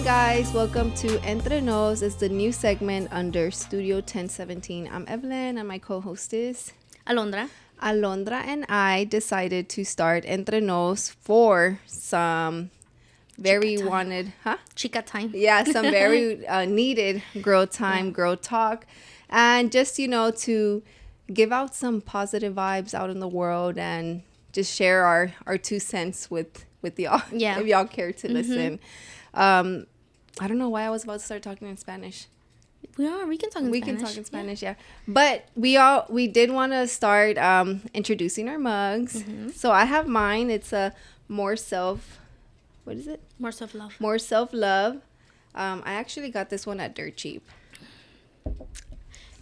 morning, guys. Welcome to Entre Nos. It's the new segment under Studio 1017. I'm Evelyn and my co-host is Alondra. Alondra and I decided to start Entre Nos for some very wanted, Chica time. Yeah, some very needed girl time, girl talk. And just, to give out some positive vibes out in the world and just share our 2 cents with y'all. Yeah. If y'all care to listen. I don't know why I was about to start talking in Spanish. We can talk in Spanish. We can talk in Spanish, yeah. But we did want to start introducing our mugs. Mm-hmm. So I have mine. It's a More Self-Love. More Self-Love. I actually got this one at Dirt Cheap.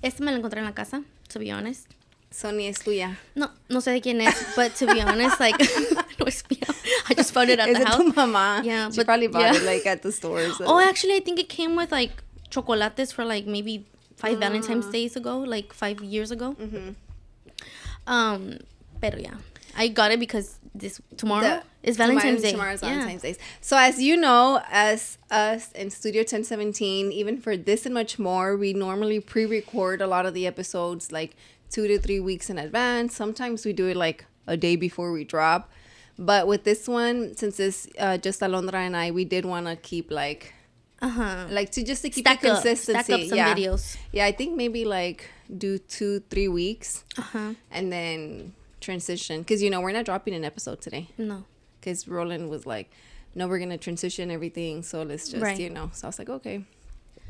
Este me lo encontré en la casa, to be honest. Sony es tuya. No sé de quién es, but to be honest, like, no es mío. I just found it at the house. Es tu mamá. Yeah, she probably bought it like at the stores. Oh, actually, I think it came with like chocolates for like maybe 5 Valentine's Days ago, like 5 years ago. Mm-hmm. Pero yeah, I got it because tomorrow is Valentine's Day. Tomorrow's Valentine's Day. So as you know, as us in Studio 1017, even for this and much more, we normally pre-record a lot of the episodes like 2 to 3 weeks in advance. Sometimes we do it like a day before we drop. But with this one, since it's just Alondra and I, we did want to keep like to keep the consistency. Stack up some videos. Yeah, I think maybe like do 2-3 weeks and then transition. Because, we're not dropping an episode today. No. Because Roland was like, no, we're going to transition everything. So let's just, So I was like, okay.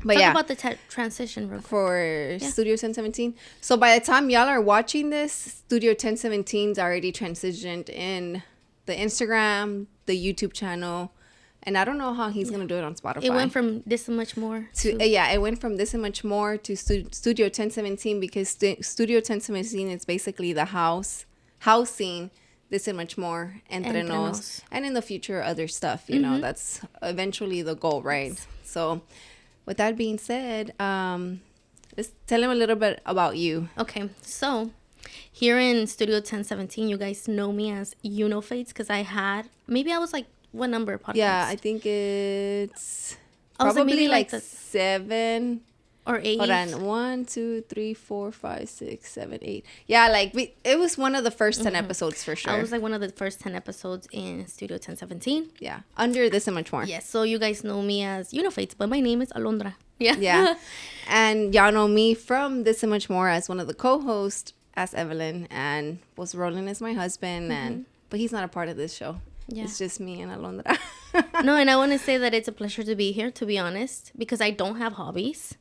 But Talk about the transition real quick. For Studio 1017. So by the time y'all are watching this, Studio 1017's already transitioned in the Instagram, the YouTube channel, and I don't know how he's going to do it on Spotify. It went from This and Much More to it went from This and Much More to Studio 1017 because Studio 1017 is basically the housing This and Much More, Entre Nos, and in the future other stuff, that's eventually the goal, right? Yes. So with that being said, let's tell them a little bit about you. Okay, so here in Studio 1017, you guys know me as Fates because I was like, what number podcast? Yeah, I think it's probably like 7 or 8. Hold on, 1, 2, 3, 4, 5, 6, 7, 8. Yeah, like it was one of the first 10 episodes for sure. I was like one of the first 10 episodes in Studio 1017. Yeah, under This and Much More. Yes, so you guys know me as Fates, but my name is Alondra. Yeah, and y'all know me from This and Much More as one of the co-hosts as Evelyn, and was Roland as my husband, but he's not a part of this show. Yeah. It's just me and Alondra. No, and I want to say that it's a pleasure to be here, to be honest, because I don't have hobbies.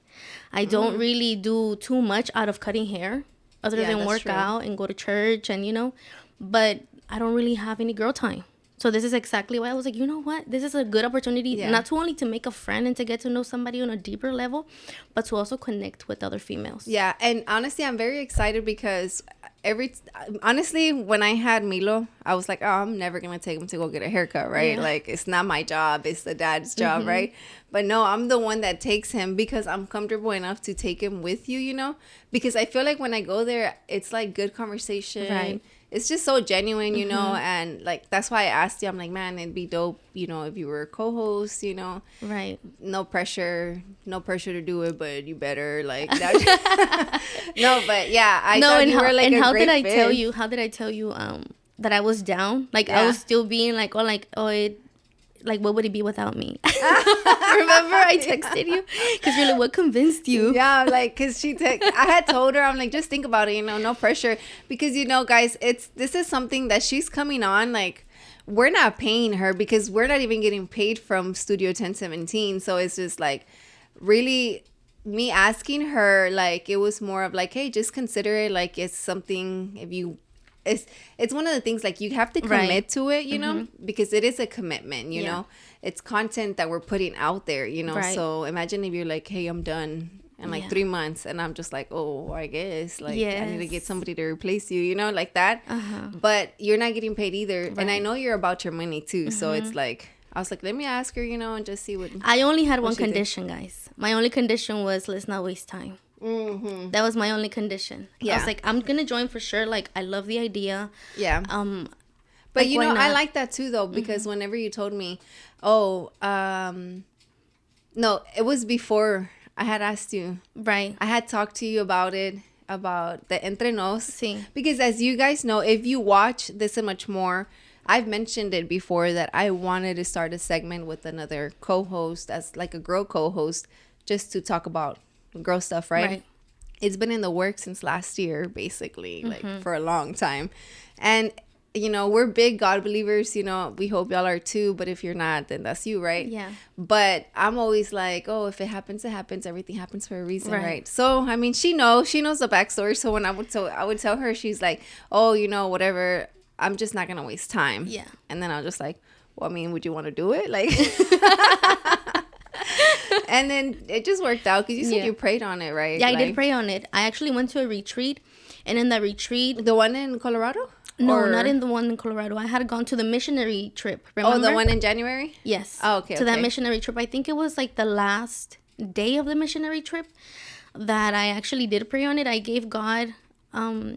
I don't really do too much out of cutting hair other than work out and go to church and, but I don't really have any girl time. So this is exactly why I was like, you know what? This is a good opportunity, not to only to make a friend and to get to know somebody on a deeper level, but to also connect with other females. Yeah, and honestly, I'm very excited because when I had Milo, I was like, oh, I'm never going to take him to go get a haircut, right? Yeah. Like, it's not my job. It's the dad's job, right? But no, I'm the one that takes him because I'm comfortable enough to take him with you, because I feel like when I go there, it's like good conversation. Right. It's just so genuine, and like that's why I asked you. I'm like, man, it'd be dope, if you were a co-host, Right. No pressure to do it, but you better like that. No, but yeah, I thought you were like a great fit. How did I tell you that I was down? Like I was still being like, what would it be without me? Remember I texted you because you're like, what convinced you? Yeah, like because I had told her, I'm like, just think about it, no pressure, because guys, this is something that she's coming on, like we're not paying her because we're not even getting paid from Studio 1017, so it's just like really me asking her, like it was more of like, hey, just consider it like it's something. If you it's one of the things like you have to commit to it, because it is a commitment, you know. It's content that we're putting out there, So imagine if you're like, hey, I'm done in like 3 months, and I'm just like, oh, I guess like I need to get somebody to replace you, like that. But you're not getting paid either, and I know you're about your money too. So it's like I was like, let me ask her, and just see what. I only had one condition, guys. My only condition was let's not waste time. That was my only condition. I was like, I'm gonna join for sure. Like, I love the idea. But like, I like that too though, because whenever you told me, No, it was before I had asked you. Right. I had talked to you about it, about the Entre Nos. Sí. Because as you guys know, if you watch This and Much More, I've mentioned it before that I wanted to start a segment with another co-host as like a girl co-host just to talk about girl stuff, right? It's been in the works since last year, basically, like for a long time. And you know, we're big God believers, you know, we hope y'all are too, but if you're not, then that's you, right? Yeah. But I'm always like, oh, if it happens, it happens. Everything happens for a reason, right? So, I mean, she knows the backstory. So when I would tell her, she's like, oh, you know, whatever, I'm just not going to waste time. Yeah. And then I was just like, well, I mean, would you want to do it? Like, and then it just worked out because you said you prayed on it, right? Yeah, like, I did pray on it. I actually went to a retreat, and in that retreat, the one in Colorado? No, not in the one in Colorado. I had gone to the missionary trip. Remember? Oh, the one in January? Yes. Oh, okay. To that missionary trip. I think it was like the last day of the missionary trip that I actually did pray on it. I gave God all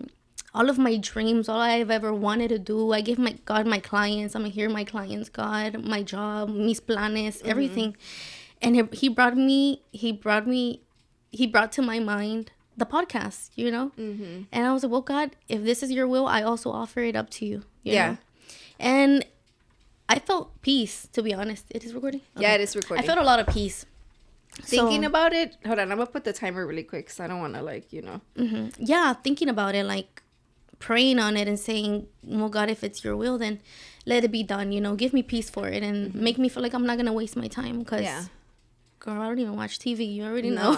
of my dreams, all I've ever wanted to do. I gave God my clients. I'm going to hear my clients, God, my job, mis planes, everything. And he brought to my mind the podcast, you know? And I was like, well, God, if this is your will, I also offer it up to you. You know? And I felt peace, to be honest. It is recording? Okay. Yeah, it is recording. I felt a lot of peace. Thinking about it. Hold on, I'm going to put the timer really quick because I don't want to, like, you know. Yeah, thinking about it, like, praying on it and saying, well, God, if it's your will, then let it be done, you know? Give me peace for it and make me feel like I'm not going to waste my time because, girl, I don't even watch TV. You already know.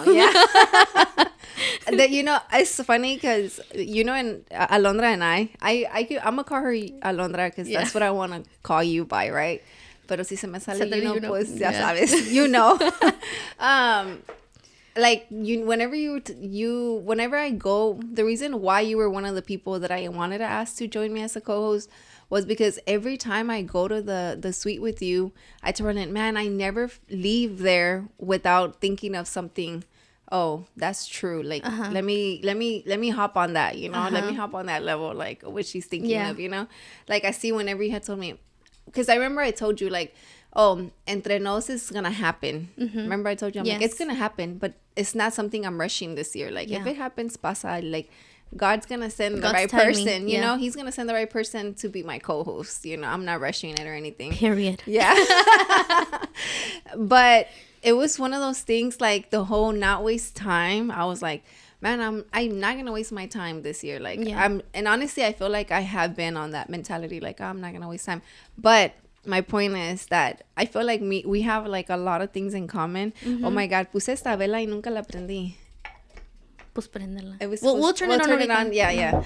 That, you know, it's funny because, you know, and Alondra and I'm gonna call her Alondra because that's what I want to call you by, right? Pero si se me sale, you know, pues ya sabes, you know. Like whenever I go, the reason why you were one of the people that I wanted to ask to join me as a co-host was because every time I go to the suite with you, I tell her, man, I never leave there without thinking of something. Oh, that's true. Like, let me hop on that, you know, let me hop on that level, like what she's thinking of, you know, like I see whenever you had told me, because I remember I told you like, oh, Entre Nos is going to happen. Remember I told you, I'm like, it's going to happen, but it's not something I'm rushing this year. Like if it happens, pasa, like God's going to send the right person, you know, he's going to send the right person to be my co-host. You know, I'm not rushing it or anything. Period. Yeah. But it was one of those things, like the whole not waste time. I was like, man, I'm not gonna waste my time this year. Like and honestly, I feel like I have been on that mentality, like, oh, I'm not gonna waste time. But my point is that I feel like we have like a lot of things in common. Oh my God, puse esta vela y nunca la prendí. Pues prenderla. We'll turn it on. Yeah.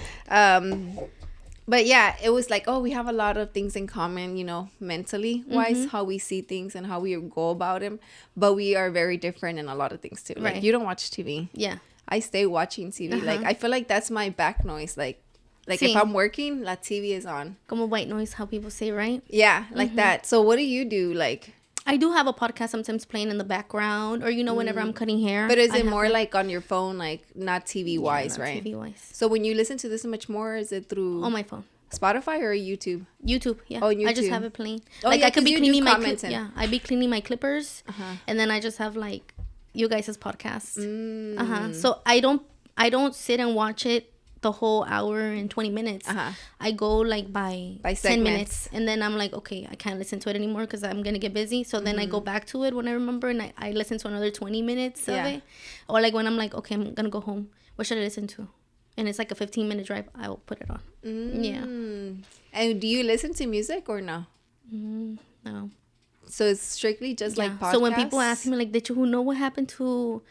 But yeah, it was like, oh, we have a lot of things in common, you know, mentally wise, how we see things and how we go about them. But we are very different in a lot of things too. Like, you don't watch TV. Yeah. I stay watching TV. Like, I feel like that's my back noise. Like if I'm working, la TV is on. Como white noise, how people say, right? Yeah, like that. So what do you do? Like, I do have a podcast sometimes playing in the background, or, you know, whenever I'm cutting hair. But is it more like on your phone, like not TV wise, right? TV wise. So when you listen to this much more, is it through on my phone, Spotify or YouTube? YouTube, yeah. Oh, YouTube. I just have it playing. Oh, like, I could be cleaning my I be cleaning my clippers, and then I just have like you guys' podcasts. So I don't sit and watch it the whole hour and 20 minutes. I go like by 10 minutes, and then I'm like, okay, I can't listen to it anymore because I'm gonna get busy. So then I go back to it when I remember, and I listen to another 20 minutes of it. Or like when I'm like, okay, I'm gonna go home, what should I listen to? And it's like a 15-minute drive, I will put it on. Yeah. And do you listen to music or no? No. So it's strictly just like podcasts? So when people ask me like, did you know what happened to,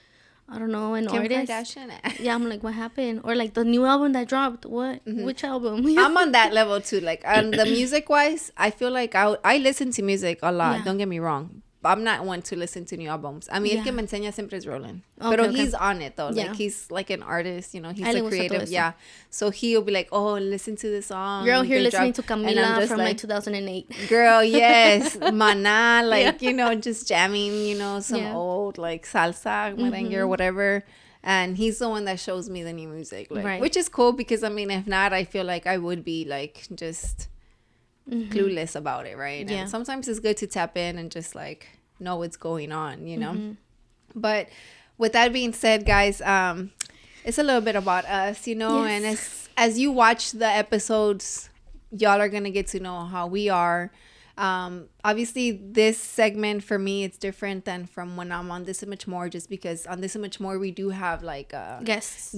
I don't know, an Kim artist? Kardashian? Yeah, I'm like, what happened? Or like the new album that dropped, what? Which album? I'm on that level too. Like on the music wise, I feel like I listen to music a lot. Don't get me wrong. I'm not one to listen to new albums. I mean, el que me enseña siempre es Roland. Pero he's on it though. Like he's like an artist, you know, he's a creative. Yeah. So he'll be like, oh, listen to this song. Girl, here listening to Camila from like 2008. Girl, yes. Mana, like, you know, just jamming, you know, some old like salsa, merengue or whatever. And he's the one that shows me the new music. Like, which is cool because, I mean, if not, I feel like I would be like just clueless about it, right? Yeah. And sometimes it's good to tap in and just like know what's going on, you know. But with that being said, guys, it's a little bit about us, you know. And as you watch the episodes, y'all are gonna get to know how we are. Obviously this segment for me, it's different than from when I'm on This and Much More, just because on This and Much More we do have like guests,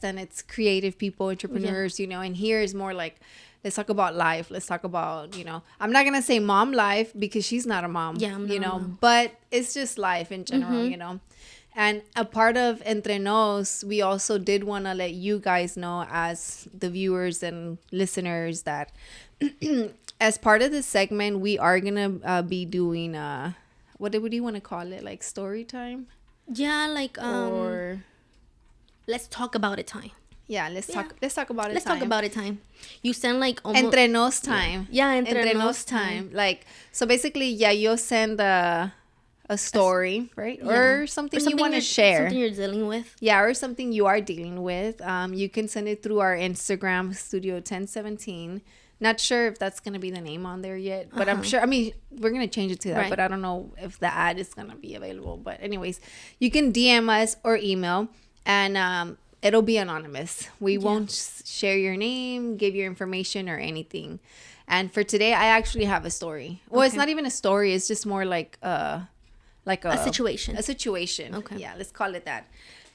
and it's creative people, entrepreneurs, you know. And here is more like, let's talk about life. Let's talk about, you know, I'm not gonna say mom life because she's not a mom, you know, but it's just life in general, you know. And a part of Entre Nos, we also did want to let you guys know, as the viewers and listeners, that as part of this segment, we are going to be doing, what do you want to call it? Like story time? Yeah, like, or let's talk about it time. Yeah, let's talk about it. Let's talk about it time. You send like almost Entre Nos time. Yeah, Entre Nos time. Like, so basically, yeah, you'll send a story, right? Yeah. Or something you want to share. Something you're dealing with. Yeah, or something you are dealing with. You can send it through our Instagram, Studio 1017. Not sure if that's going to be the name on there yet, but I'm sure, I mean, we're going to change it to that, but I don't know if the ad is going to be available. But anyways, you can DM us or email, and it'll be anonymous. We won't share your name, give your information or anything. And for today, I actually have a story. Well, it's not even a story. It's just more like a situation. A situation. Okay. Yeah, let's call it that.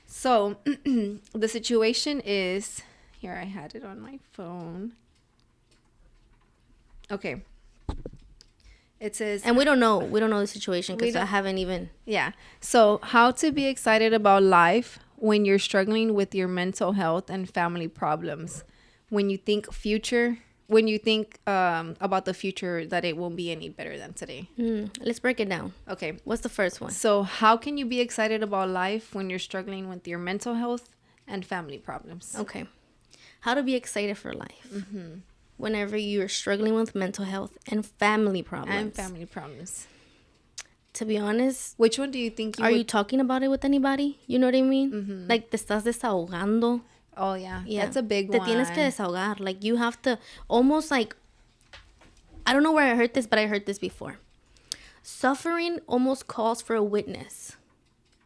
So the situation is, here, I had it on my phone. Okay. It says, and we don't know the situation because I haven't even. Yeah. So, how to be excited about life when you're struggling with your mental health and family problems. When you think about the future, that it won't be any better than today. Let's break it down. Okay. What's the first one? So, how can you be excited about life when you're struggling with your mental health and family problems? Okay. How to be excited for life. Whenever you're struggling with mental health and family problems. To be honest, which one do you think you talking about it with anybody? You know what I mean? Like, te estás desahogando. Oh, yeah. That's a big one. Te tienes que desahogar. Like, you have to almost like, I don't know where I heard this, but I heard this before. Suffering almost calls for a witness.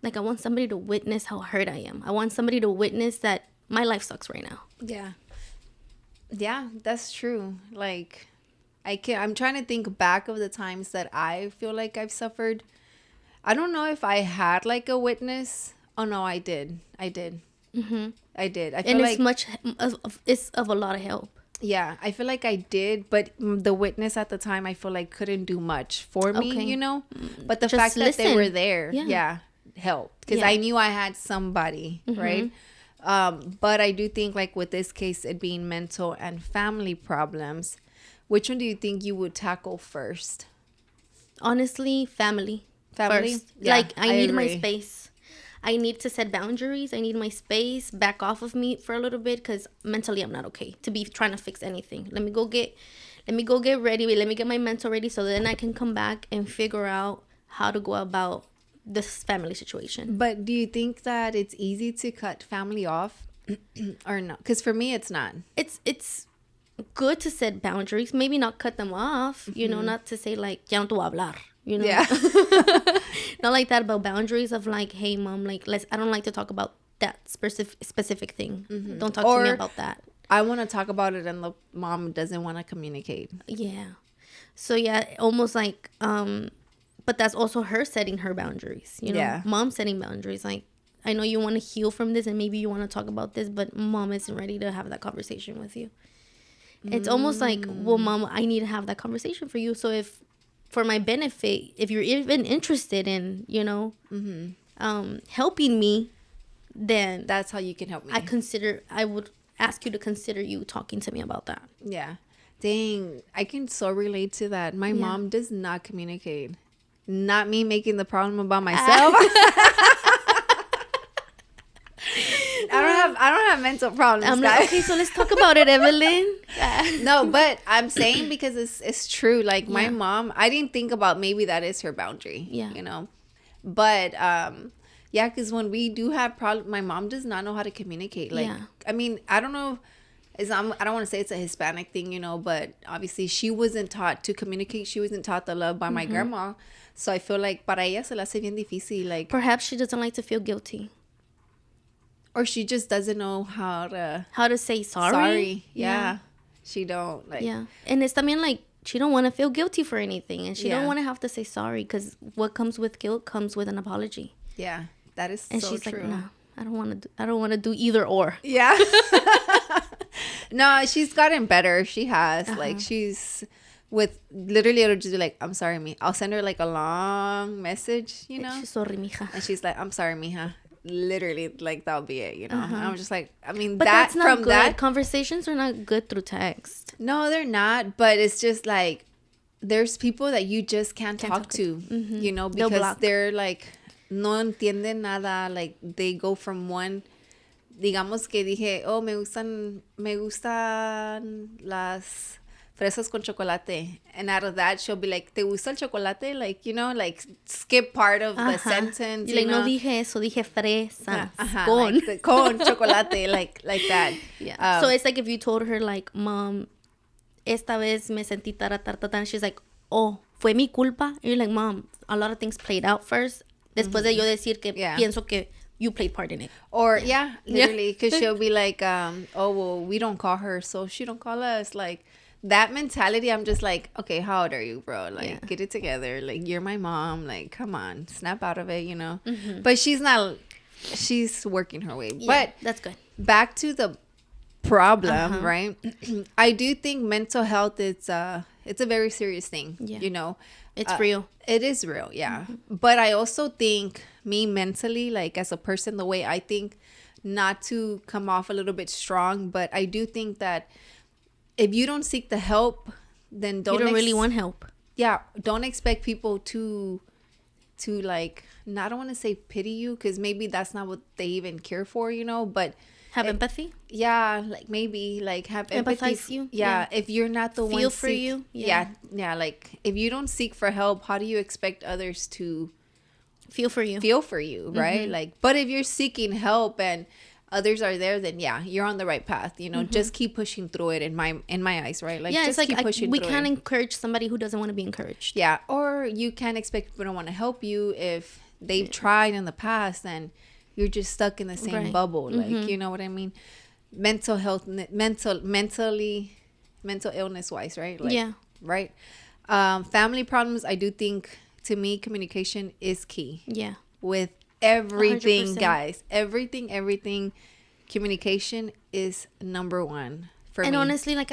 Like, I want somebody to witness how hurt I am. I want somebody to witness that my life sucks right now. Yeah. Yeah, that's true. Like, I'm trying to think back of the times that I feel like I've suffered. I don't know if I had like a witness. Oh no, I did. I did. I feel and it's of a lot of help. Yeah, I feel like I did, but the witness at the time, I feel like couldn't do much for me, you know. But the fact that they were there, helped, because I knew I had somebody, right? But I do think, like with this case, it being mental and family problems, which one do you think you would tackle first? Honestly, family first. Yeah, like, I need my space. I need to set boundaries. I need my space, back off of me for a little bit, because mentally I'm not okay to be trying to fix anything. Let me go get ready. Let me get my mental ready, so then I can come back and figure out how to go about this family situation. But do you think that it's easy to cut family off or no? Because for me, it's not. It's good to set boundaries. Maybe not cut them off, you know, not to say like, ya no te voy a hablar, you know? Yeah. Not like that, about boundaries of like, hey, mom, like, I don't like to talk about that specific thing. Don't talk to me about that. I want to talk about it and the mom doesn't want to communicate. Yeah. So yeah, almost like, but that's also her setting her boundaries, you know? Yeah. Mom setting boundaries. Like, I know you want to heal from this and maybe you want to talk about this, but mom isn't ready to have that conversation with you. It's almost like, well, mom, I need to have that conversation for you. So if, for my benefit, if you're even interested in, you know, helping me, then that's how you can help me. I would ask you to consider you talking to me about that. Yeah. Dang, I can so relate to that. My mom does not communicate. Not me making the problem about myself. I don't have mental problems. I'm like, okay, so let's talk about it, Evelyn. No, but I'm saying because it's true. Like my mom, I didn't think about maybe that is her boundary. Yeah, you know, but because when we do have problems, my mom does not know how to communicate. Like, I mean, I don't know I don't want to say it's a Hispanic thing, but obviously she wasn't taught to communicate. She wasn't taught the love by my grandma. So I feel like para ella se la hace bien difícil. Like, perhaps she doesn't like to feel guilty. Or she just doesn't know how to say sorry. Sorry. Yeah. She don't like. Yeah. And it's también like she don't want to feel guilty for anything, and she don't want to have to say sorry, because what comes with guilt comes with an apology. Yeah. That is and so she's true. Like, no, I don't want to do either or. Yeah. No, she's gotten better. She has. Like, she's with literally, it'll just be like, I'm sorry, me. I'll send her like a long message, She's sorry, mija. And she's like, I'm sorry, mija. Literally, like, that'll be it, And I'm just like, I mean, but that that's not from good. that Conversations are not good through text. No, they're not. But it's just like, there's people that you just can't talk to, because they're like, no entienden nada. Like, they go from one, digamos que dije, oh, me gustan las fresas con chocolate. And out of that, she'll be like, ¿te gusta el chocolate? Like, like skip part of the sentence. Like, no dije eso, dije fresas. Con. Like con chocolate, like that. Yeah. So it's like if you told her, like, Mom, esta vez me sentí taratata, she's like, oh, fue mi culpa. And you're like, Mom, a lot of things played out first. Después de yo decir que pienso que you played part in it. Or, literally, because she'll be like, oh, well, we don't call her, so she don't call us. Like, that mentality, I'm just like, okay, how old are you, bro? Like, get it together. Like, you're my mom. Like, come on, snap out of it, But she's working her way. But that's good. Back to the problem, right? I do think mental health it's a very serious thing. It's real. It is real, yeah. But I also think me mentally, like, as a person, the way I think, not to come off a little bit strong, but I do think that if you don't seek the help, then you don't really want help. Yeah, don't expect people to like, I don't want to say pity you, because maybe that's not what they even care for, but have empathy. Yeah, like, maybe like have empathy. Empathize you. Yeah, if you're not the one feel for you. Yeah, like, if you don't seek for help, how do you expect others to feel for you? Right? Like, but if you're seeking help and others are there, then you're on the right path. Just keep pushing through it. In my eyes, right? Like, just it's like keep pushing we through can't it. encourage somebody who doesn't want to be encouraged. Yeah, or you can't expect people to want to help you if they've tried in the past and you're just stuck in the same bubble. Like, you know what I mean? Mental health, mental illness wise, right? Like, right. Family problems. I do think, to me, communication is key. Yeah. With everything, 100%. Guys, everything. Communication is number one for me. And honestly, like,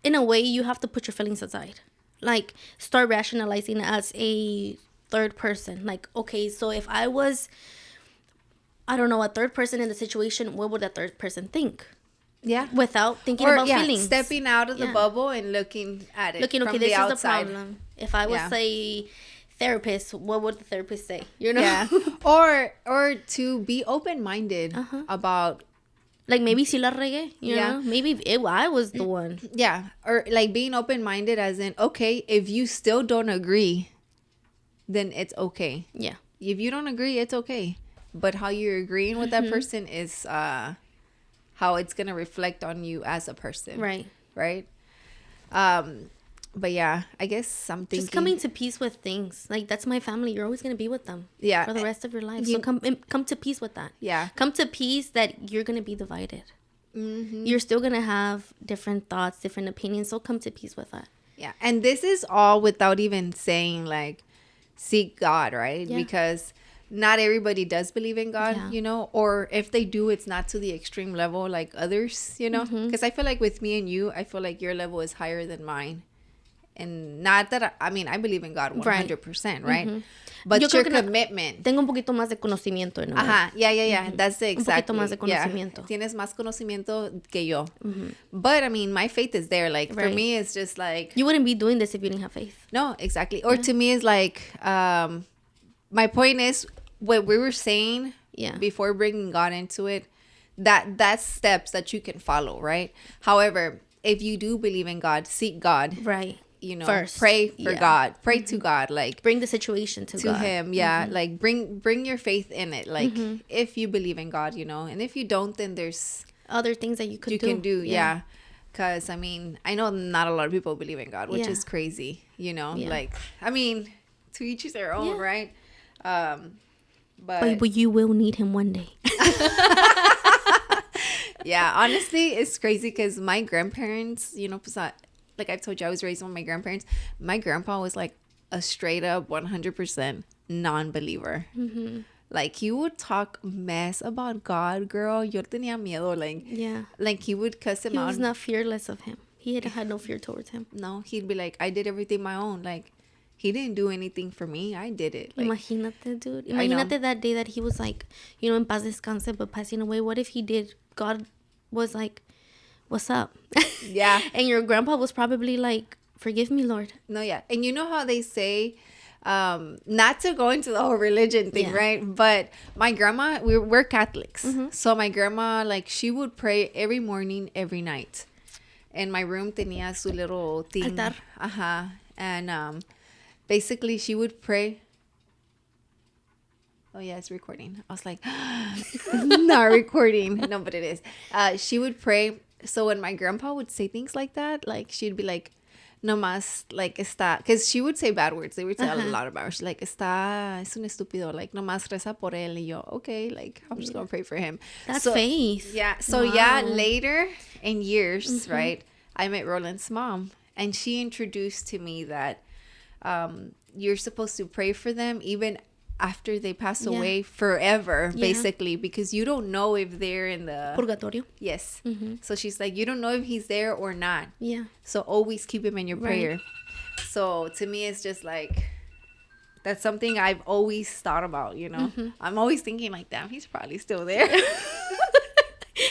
in a way, you have to put your feelings aside. Like, start rationalizing as a third person. Like, okay, so if I was, I don't know, a third person in the situation, what would that third person think? Yeah. Without thinking about feelings. Stepping out of the bubble and looking at it from the outside. This is the problem. If I was a therapist, what would the therapist say? Yeah. Or to be open-minded about, like, maybe si la regué, you know? Maybe I was the one. Yeah. Or, like, being open-minded as in, okay, if you still don't agree, then it's okay. Yeah. If you don't agree, it's okay. But how you're agreeing with that person is how it's going to reflect on you as a person. Right. Right? But yeah, I guess I'm thinking, just coming to peace with things. Like, that's my family. You're always going to be with them. Yeah. For the rest of your life. So come to peace with that. Yeah. Come to peace that you're going to be divided. You're still going to have different thoughts, different opinions. So come to peace with that. Yeah. And this is all without even saying, like, seek God, right? Yeah. Because not everybody does believe in God, or if they do, it's not to the extreme level like others, because I feel like with me and you, I feel like your level is higher than mine. And not that, I believe in God 100%, right? But your commitment. Tengo un poquito más de conocimiento. Yeah. That's exactly. Un poquito más de conocimiento. Yeah. Tienes más conocimiento que yo. But, my faith is there. Like, for me, it's just like, you wouldn't be doing this if you didn't have faith. No, exactly. Or to me, it's like, my point is, what we were saying before bringing God into it, that's steps that you can follow, right? However, if you do believe in God, seek God. Right. First. Pray for God. Pray to God. Like, bring the situation to God. Him. Yeah. Like, bring your faith in it. Like, if you believe in God, and if you don't, then there's other things that you can do. Yeah. Because, I mean, I know not a lot of people believe in God, which is crazy, you know? Like, I mean, to each their own, right? But you will need him one day. Yeah, honestly, it's crazy because my grandparents, you know, like I've told you, I was raised with my grandparents. My grandpa was like a straight up 100% non-believer. Mm-hmm. Like, he would talk mess about God, girl. Yo tenía miedo. Like he would cuss him out. He was not fearless of him. He had no fear towards him. No, he'd be like, I did everything my own. Like, he didn't do anything for me. I did it. Like, Imagínate, dude. Imagínate that day that he was like, you know, en paz descanse, but passing away. What if he did? God was like, what's up? Yeah. And your grandpa was probably like, forgive me, Lord. No, yeah. And you know how they say, not to go into the whole religion thing, right? But my grandma, we're Catholics. Mm-hmm. So my grandma, like, she would pray every morning, every night. And my room tenía su little thing. Altar. And basically she would pray. Oh, yeah, it's recording. I was like, not recording. No, but it is. She would pray. So when my grandpa would say things like that, like, she'd be like, nomás, like, está, because she would say bad words. They would say a lot of bad words. Like, es un estúpido. Like, nomás reza por él. Y yo, okay, like, I'm just going to pray for him. That's faith. Yeah. So, yeah, later in years, right, I met Roland's mom. And she introduced to me that you're supposed to pray for them even after they pass away forever, basically, because you don't know if they're in the purgatorio. Yes. Mm-hmm. So she's like, you don't know if he's there or not. Yeah. So always keep him in your prayer. So to me, it's just like, that's something I've always thought about, you know. Mm-hmm. I'm always thinking like, damn, he's probably still there.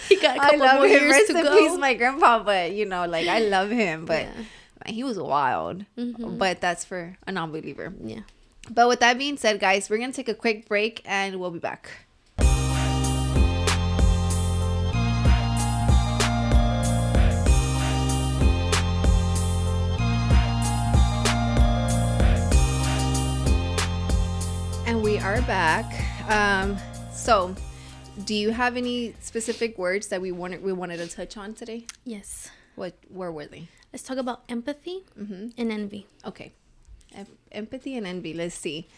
He got a couple more years Rest to in go. peace, my grandpa, but you know, like, I love him, but man, he was wild. Mm-hmm. But that's for a non-believer. Yeah. But with that being said, guys, we're going to take a quick break and we'll be back. And we are back. So, do you have any specific words that we wanted to touch on today? Yes. Where were they? Let's talk about empathy and envy. Okay. Empathy and envy. Let's see.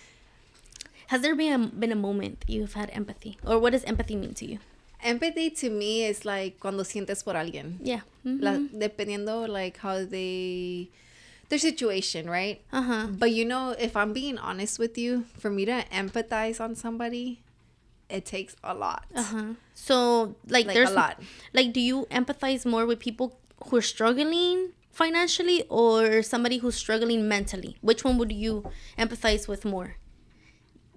Has there been a moment you've had empathy? Or what does empathy mean to you? Empathy to me is like cuando sientes por alguien. Yeah. Mm-hmm. Dependiendo like how their situation, right? Uh-huh. But you know, if I'm being honest with you, for me to empathize on somebody, it takes a lot. Uh-huh. So like there's a lot. Like, do you empathize more with people who are struggling financially or somebody who's struggling mentally? Which one would you empathize with more?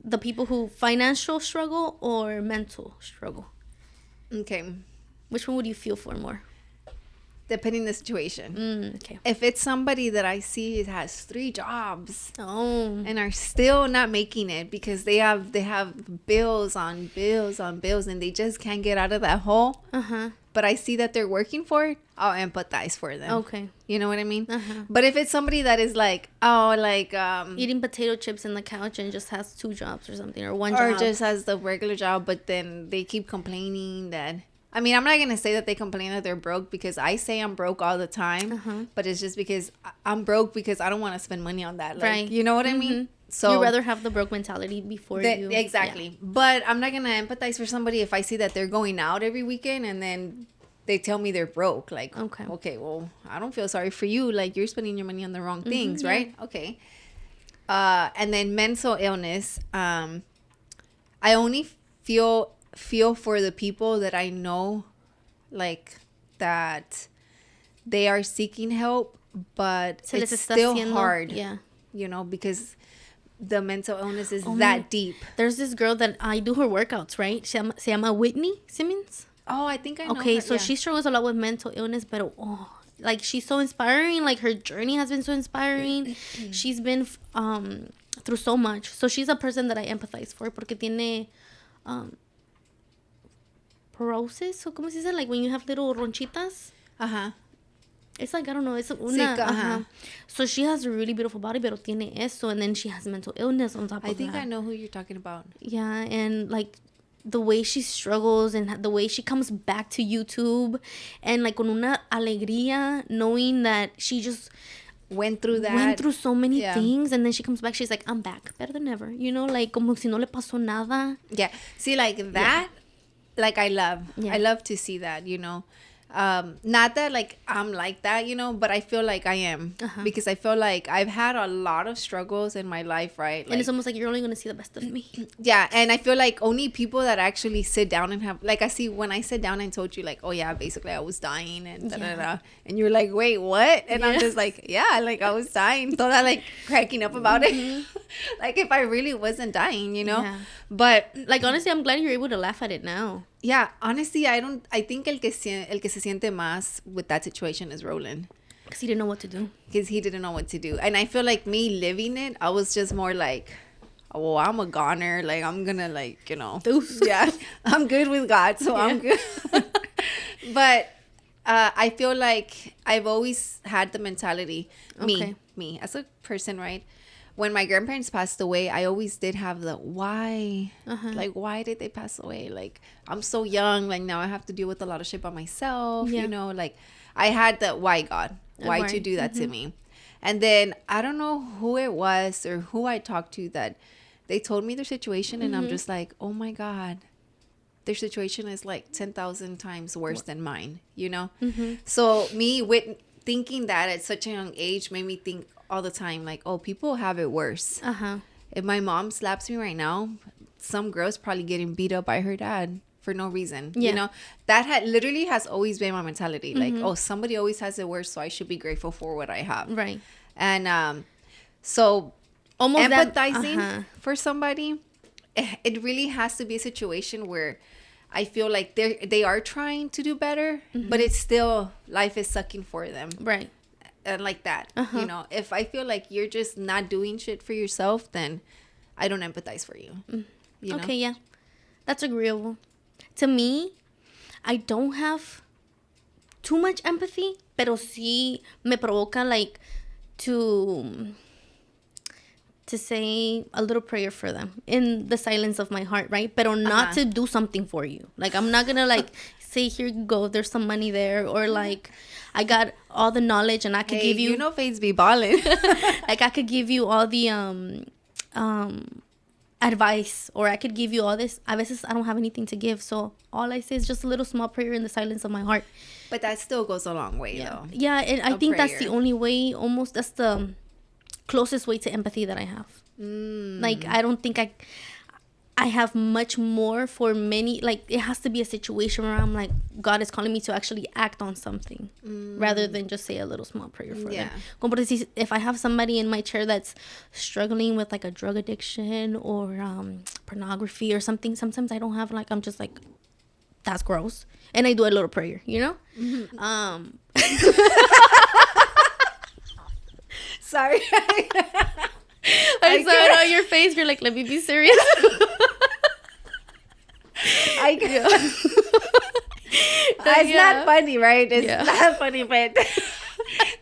The people who financial struggle or mental struggle? Okay. Which one would you feel for more? Depending the situation. Okay. If it's somebody that I see has 3 jobs and are still not making it because they have bills on bills on bills and they just can't get out of that hole. Uh-huh. But I see that they're working for it, I'll empathize for them. Okay. You know what I mean? Uh-huh. But if it's somebody that is like, eating potato chips in the couch and just has 2 jobs or something, or 1 job. Or just has the regular job, but then they keep complaining that... I mean, I'm not going to say that they complain that they're broke because I say I'm broke all the time. But it's just because I'm broke because I don't want to spend money on that. Like, right. You know what I mean? So you'd rather have the broke mentality before you... Exactly. Yeah. But I'm not going to empathize for somebody if I see that they're going out every weekend and then they tell me they're broke. Like, okay, well, I don't feel sorry for you. Like, you're spending your money on the wrong things, right? Okay. And then mental illness. I only feel for the people that I know, like, that they are seeking help, but it's still hard. Yeah. You know, because... the mental illness is that deep. There's this girl that I do her workouts, right? Se llama Whitney Simmons. Oh, I think I know her. So yeah. She struggles a lot with mental illness, but like, she's so inspiring. Like, her journey has been so inspiring. She's been through so much. So she's a person that I empathize for porque tiene paralysis. So ¿cómo se dice? Like when you have little ronchitas. Uh-huh. It's like, I don't know, it's una... So she has a really beautiful body, pero tiene eso, and then she has mental illness on top of that. I think I know who you're talking about. Yeah, and like, the way she struggles and the way she comes back to YouTube and like con una alegría, knowing that she just went through so many things, and then she comes back, she's like, I'm back better than ever, you know, like como si no le pasó nada. Yeah, see, like that, like I love to see that, you know. Not that like I'm like that, you know, but I feel like I am, because I feel like I've had a lot of struggles in my life, right? Like, and it's almost like you're only gonna see the best of me. Yeah, and I feel like only people that actually sit down and have, like, I see when I sit down and told you like, oh yeah, basically I was dying and and you're like, wait, what? And I'm just like, yeah, like I was dying, toda like cracking up about it, like if I really wasn't dying, you know. But like honestly, I'm glad you're able to laugh at it now. Yeah, honestly, I think el que se siente más with that situation is Roland. Because he didn't know what to do. Because he didn't know what to do. And I feel like me living it, I was just more like, oh, I'm a goner. Like, I'm going to, like, you know. Yeah, I'm good with God, so I'm good. But I feel like I've always had the mentality, me as a person, right? When my grandparents passed away, I always did have the why. Like, why did they pass away? Like, I'm so young. Like, now I have to deal with a lot of shit by myself, you know? Like, I had the why, God? Why'd you do that to me? And then I don't know who it was or who I talked to that they told me their situation. And I'm just like, oh, my God. Their situation is like 10,000 times worse than mine, you know? So me with thinking that at such a young age made me think all the time, like, oh, people have it worse. If my mom slaps me right now, some girl's probably getting beat up by her dad for no reason. You know, that literally has always been my mentality. Like, oh, somebody always has it worse, so I should be grateful for what I have. Right. And so almost empathizing for somebody, it really has to be a situation where I feel like they are trying to do better, but it's still, life is sucking for them. Right. And like that, you know, if I feel like you're just not doing shit for yourself, then I don't empathize for you. You know? Okay, yeah, that's agreeable. To me, I don't have too much empathy, pero sí me provoca like to say a little prayer for them in the silence of my heart, right? Pero not to do something for you. Like, I'm not gonna like say, here you go, there's some money there, or like I got all the knowledge and I could give you, you know, Faith's be balling. like I could give you all the advice, or I could give you all this. A veces I don't have anything to give, so all I say is just a little small prayer in the silence of my heart. But that still goes a long way, though. Yeah, and I think that's the only way, almost that's the closest way to empathy that I have. Like, I don't think I have much more for many. Like, it has to be a situation where I'm like, God is calling me to actually act on something rather than just say a little small prayer for them. Como por decir, if I have somebody in my chair that's struggling with like a drug addiction or pornography or something, sometimes I don't have, like, I'm just like, that's gross, and I do a little prayer, you know. Sorry. I saw it on your face. You're like, let me be serious. It's not funny, right? It's not funny, but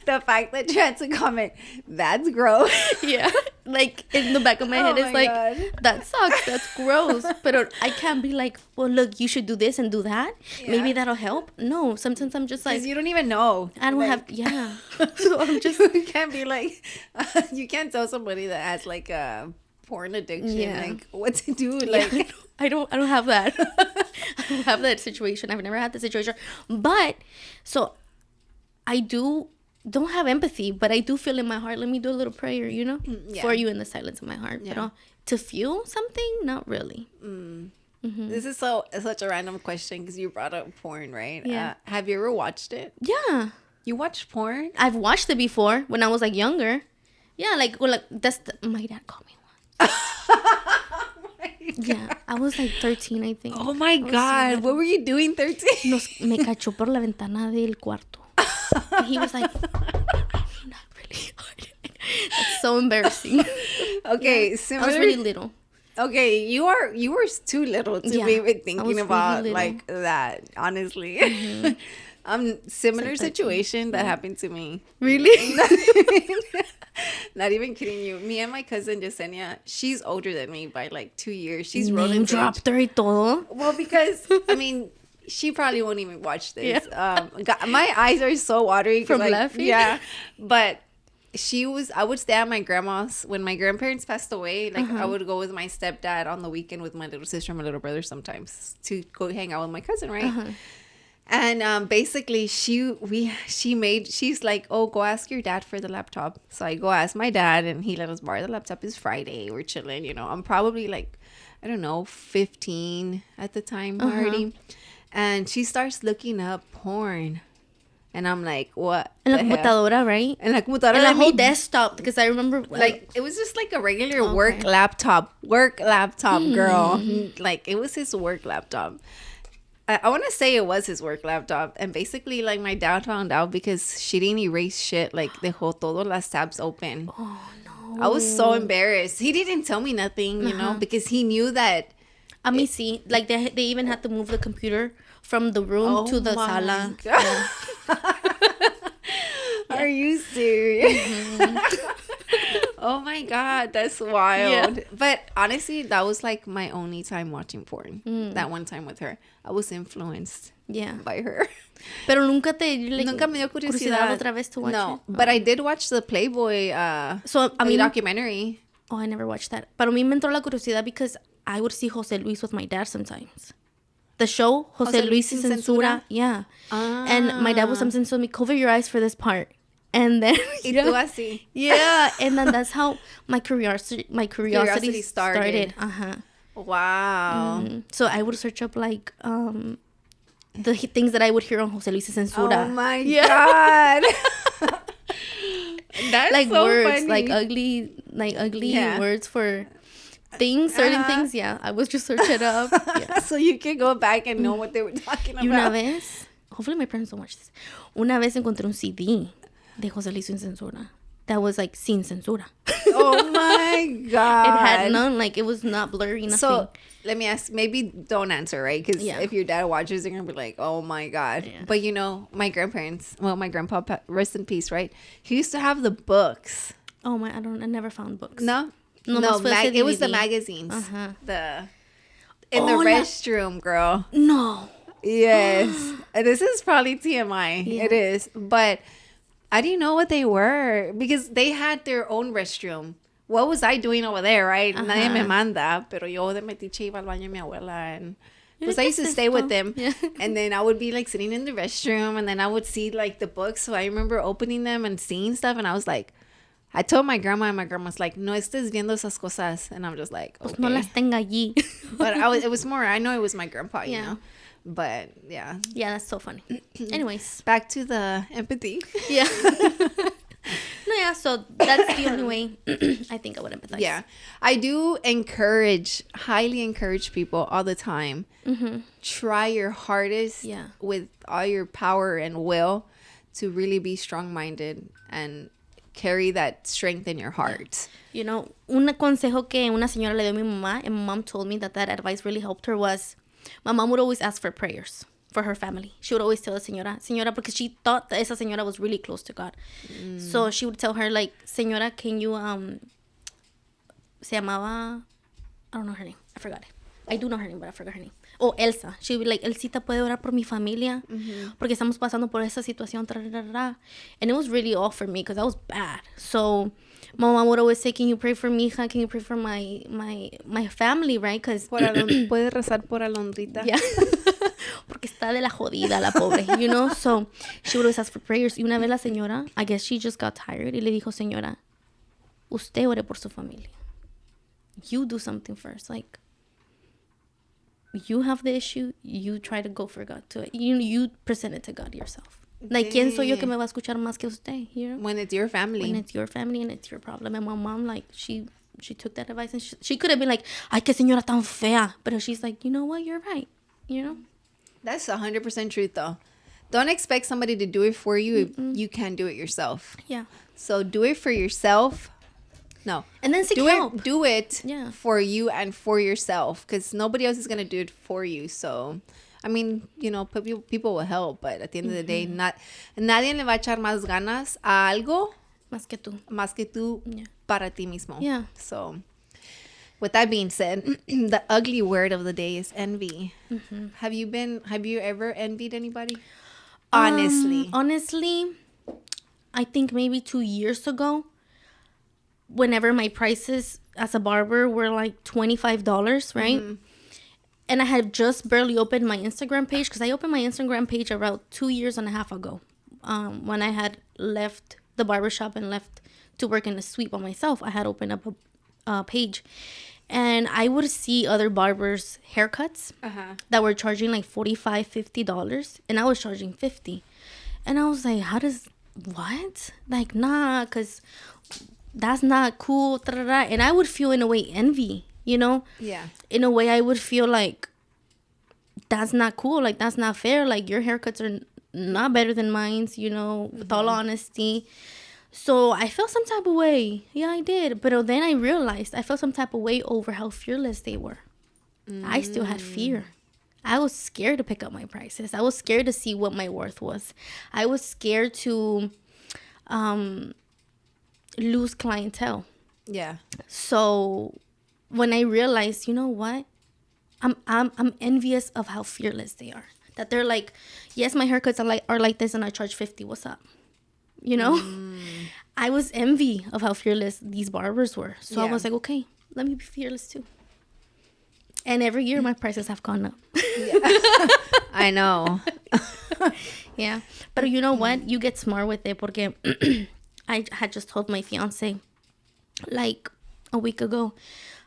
the fact that you had to comment, that's gross. Yeah. Like, in the back of my head, it's like, God, that sucks. That's gross. But I can't be like, well, look, you should do this and do that. Maybe that'll help. No, sometimes I'm just like, because you don't even know. I don't have, So I'm just. You can't be like, you can't tell somebody that has like a porn addiction, like, what to do. Like, I don't have that. I don't have that situation. I've never had that situation. But, so I don't have empathy, but I do feel in my heart, let me do a little prayer, you know, for you in the silence of my heart. But to feel something, not really. This is such a random question because you brought up porn, right? Have you ever watched it? Yeah. You watched porn? I've watched it before when I was like younger. Yeah, like that's my dad called me once. Yeah, I was like 13, I think. Oh my God, what were you doing 13? Me cachó por la ventana del cuarto. He was like, not really hard. That's so embarrassing. Okay, similar. I was really little. Okay, you were too little to be even thinking about really like that, honestly. Similar situation that happened to me. Really? Not even kidding you. Me and my cousin Yesenia, she's older than me by like 2 years. She's rolling. Name dropped her y todo. Well, because I mean, she probably won't even watch this. Yeah. My eyes are so watery from like, laughing. Yeah, but I would stay at my grandma's when my grandparents passed away. Like I would go with my stepdad on the weekend with my little sister and my little brother sometimes to go hang out with my cousin, right? And basically she's like, oh, go ask your dad for the laptop. So I go ask my dad and he let us borrow the laptop. It's Friday, we're chilling, you know. I'm probably like, I don't know, 15 at the time already. And she starts looking up porn. And I'm like, what? En la computadora, right? En la computadora. En la whole desktop, because I remember like it was just like a regular work laptop, girl. Like it was his work laptop. I want to say it was his work laptop. And basically, like, my dad found out because she didn't erase shit. Like, dejó todas las tabs open. Oh, no. I was so embarrassed. He didn't tell me nothing, you know, because he knew that. I mean, see, like, they even had to move the computer from the room to the sala. Yeah. Are you serious? Oh my God, that's wild. Yeah. But honestly, that was like my only time watching porn. That one time with her. I was influenced by her. Pero nunca me dio curiosidad otra vez to watch it? But I did watch the Playboy documentary. Oh, I never watched that. Pero a mí me entró la curiosidad because I would see Jose Luis with my dad sometimes. The show, Jose Luis Sin Censura. Yeah. And my dad would sometimes tell me, cover your eyes for this part. And then yeah, and then that's how my curiosity started. Wow. So I would search up like the things that I would hear on Jose Luis Censura. Oh my God. That's like so words, funny. like ugly words for things, certain things. Yeah, I would just search it up. Yeah. So you can go back and know what they were talking about. Y una vez, hopefully my parents don't watch this. Una vez encontré un CD de Jose Luis Sin Censura that was like sin censura. Oh my God. It had none, like it was not blurry, nothing. So let me ask, maybe don't answer, right? Because if your dad watches, they're gonna be like, oh my God. Yeah. But you know, my grandpa, rest in peace, right? He used to have the books. Oh my, I never found books. No, it was the magazines. In the restroom, girl. No. Yes. This is probably TMI. Yeah. It is. But I didn't know what they were because they had their own restroom. What was I doing over there, right? Nadie me manda, pero yo de metiche iba al baño de mi abuela and I used to stay with them. Yeah. And then I would be like sitting in the restroom and then I would see like the books. So I remember opening them and seeing stuff and I was like, I told my grandma and my grandma's like, no estés viendo esas cosas. And I'm just like, okay. Pues no las tenga allí. But it was more, I know it was my grandpa, you know. But yeah. Yeah, that's so funny. Anyways. Back to the empathy. Yeah. No, yeah, so that's the only way I think I would empathize. Yeah. I do highly encourage people all the time. Try your hardest with all your power and will to really be strong-minded and carry that strength in your heart. You know, un consejo que una señora le dio a mi mamá, and my mom told me that advice really helped her was, my mom would always ask for prayers for her family. She would always tell the señora, because she thought that esa señora was really close to God. So she would tell her, like, señora, can you, se llamaba, I don't know her name. I forgot it. I do know her name, but I forgot her name. Oh, Elsa. She would be like, Elsita, ¿puede orar por mi familia? Porque estamos pasando por esa situación. And it was really all for me because I was bad. So my mom would always say, can you pray for mi hija? Can you pray for my family, right? Because puedes rezar por Alondrita. Yeah. Porque está de la jodida, la pobre, you know? So she would always ask for prayers. Y una vez la señora, I guess she just got tired. Y le dijo, señora, usted ore por su familia. You do something first. Like, you have the issue, you try to go for God to it. You present it to God yourself. Like, ¿quién soy yo que me va a escuchar más que usted? You know? When it's your family. When it's your family and it's your problem. And my mom, like, she took that advice and she could have been like, ay, qué señora tan fea. But she's like, you know what? You're right. You know? That's 100% truth, though. Don't expect somebody to do it for you if you can't do it yourself. Yeah. So do it for yourself. No. And then seek help. Do it for you and for yourself because nobody else is going to do it for you. So, I mean, you know, people will help, but at the end of the day, nadie le va a echar más ganas a algo Más que tú. Más que tú para ti mismo. Yeah. So, with that being said, the ugly word of the day is envy. Have you ever envied anybody? Honestly. Honestly, I think maybe 2 years ago, whenever my prices as a barber were like $25, right? And I had just barely opened my Instagram page, because I opened my Instagram page about 2.5 years ago, when I had left the barbershop and left to work in a suite by myself. I had opened up a page, and I would see other barbers' haircuts that were charging like $45-50, and I was charging $50, and I was like, what? Like, nah, because that's not cool. And I would feel, in a way, envy, you know? Yeah. In a way, I would feel like that's not cool. Like, that's not fair. Like, your haircuts are not better than mine's, you know, with all honesty. So I felt some type of way. Yeah, I did. But then I realized I felt some type of way over how fearless they were. I still had fear. I was scared to pick up my prices. I was scared to see what my worth was. I was scared to lose clientele. Yeah. So when I realized, you know what? I'm envious of how fearless they are. That they're like, yes, my haircuts are like this, and I charge $50. What's up? You know? I was envy of how fearless these barbers were. So I was like, okay, let me be fearless too. And every year my prices have gone up. I know. Yeah. But you know what? You get smart with it, porque I had just told my fiance like a week ago.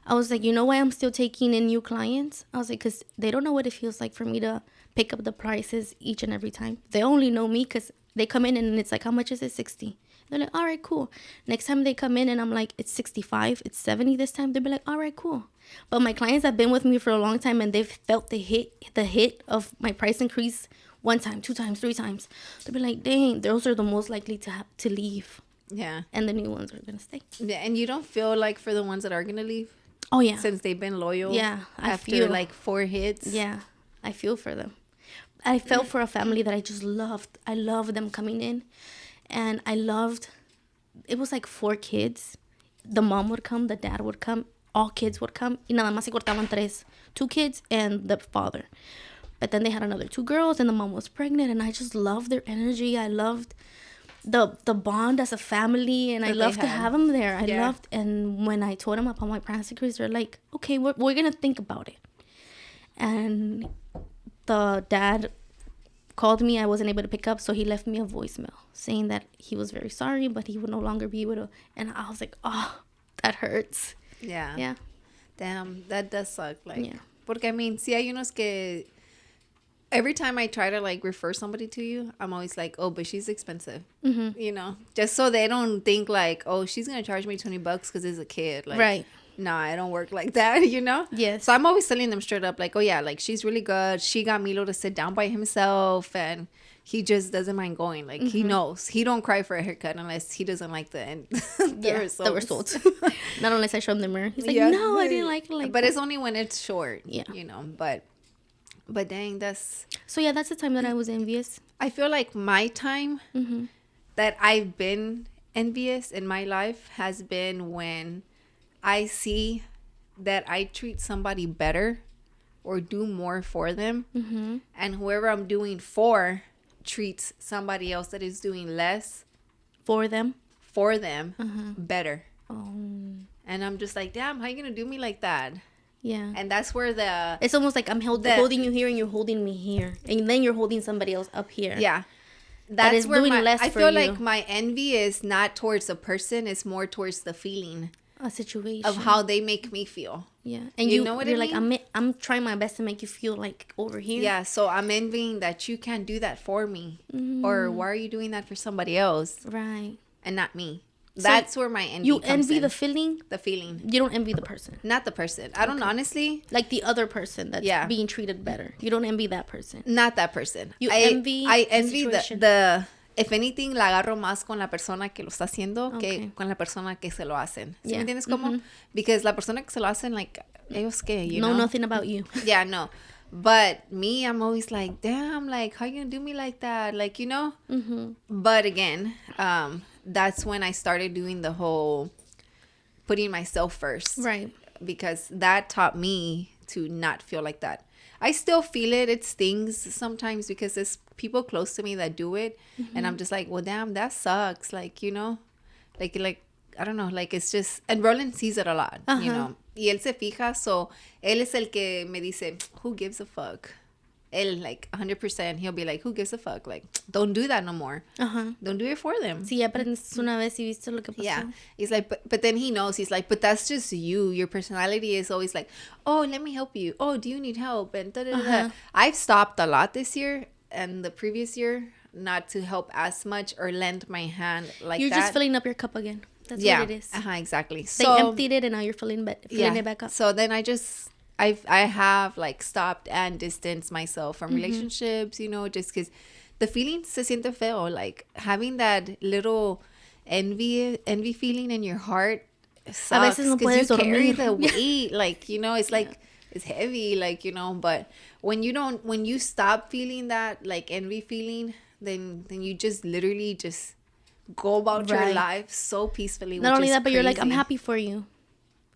I was like, you know why I'm still taking in new clients? I was like, because they don't know what it feels like for me to pick up the prices each and every time. They only know me because they come in and it's like, how much is it? 60. They're like, all right, cool. Next time they come in and I'm like, it's 65, it's 70 this time. They'll be like, all right, cool. But my clients have been with me for a long time, and they've felt the hit of my price increase 1 time, 2 times, 3 times. They'll be like, dang, those are the most likely to leave. Yeah. And the new ones are going to stay. Yeah, and you don't feel like for the ones that are going to leave? Oh, yeah. Since they've been loyal? Yeah, after like 4 hits? Yeah, I feel for them. I felt for a family that I just loved. I loved them coming in. And it was like 4 kids. The mom would come, the dad would come, all kids would come. Y nada más se cortaban 3. 2 kids and the father. But then they had another 2 girls, and the mom was pregnant. And I just loved their energy. I loved the bond as a family, and I loved to have them there. I loved, and when I told them about my price increase, they're like, okay, we're gonna think about it. And the dad called me. I wasn't able to pick up, so he left me a voicemail saying that he was very sorry, but he would no longer be able to. And I was like, oh, that hurts. Yeah. Damn, that does suck. Like, porque I mean, si hay unos que every time I try to like refer somebody to you, I'm always like, oh, but she's expensive. You know, just so they don't think like, oh, she's gonna charge me $20 because it's a kid. Like, right. Nah, I don't work like that, you know? Yes. So I'm always telling them straight up, like, oh, yeah, like, she's really good. She got Milo to sit down by himself, and he just doesn't mind going. Like, he knows. He don't cry for a haircut unless he doesn't like the results. Not unless I show him the mirror. He's like, no, I didn't like it like But that. It's only when it's short, you know? But dang, that's... So, yeah, that's the time that I was envious. I feel like my time that I've been envious in my life has been when I see that I treat somebody better or do more for them, and whoever I'm doing for treats somebody else that is doing less for them better. And I'm just like, damn, how you gonna do me like that? Yeah. And that's where it's almost like I'm holding you here and you're holding me here, and then you're holding somebody else up here. Yeah. That is where I feel like my envy is not towards the person, it's more towards the feeling. A situation of how they make me feel. Yeah. And you know what you're I mean? Like, I'm trying my best to make you feel like over here. Yeah. So I'm envying that you can't do that for me. Or why are you doing that for somebody else? Right. And not me. So that's where my envy comes envy in. the feeling? The feeling. You don't envy the person. Not the person. I don't honestly. Like the other person that's being treated better. You don't envy that person. Not that person. I envy the if anything, la agarro más con la persona que lo está haciendo que con la persona que se lo hacen. ¿Sí me entiendes cómo? Because la persona que se lo hacen, like, ellos que, you know? Nothing about you. Yeah, no. But me, I'm always like, damn, like, how you gonna do me like that? Like, you know? But again, that's when I started doing the whole putting myself first. Right. Because that taught me to not feel like that. I still feel it. It stings sometimes because there's people close to me that do it. And I'm just like, well, damn, that sucks. Like, you know, like, I don't know, like, it's just, and Roland sees it a lot, you know. Y él se fija, so él es el que me dice, who gives a fuck? Él, like, 100%, he'll be like, who gives a fuck? Like, don't do that no more. Don't do it for them. Si ya aprendes una vez y viste lo que pasó. Yeah. He's like, but then he knows. He's like, but that's just you. Your personality is always like, oh, let me help you. Oh, do you need help? And da-da-da-da. I've stopped a lot this year and the previous year not to help as much or lend my hand like You're that. You're just filling up your cup again. That's what it is. Exactly. They emptied it and now you're filling it back up. So then I have like stopped and distanced myself from relationships, you know, just because the feeling se siente feo. Like having that little envy feeling in your heart sucks because you carry the weight. Like, you know, it's like it's heavy, like, you know. But when you stop feeling that like envy feeling, then you just literally just go about your life so peacefully. Not only that, but you're like, I'm happy for you.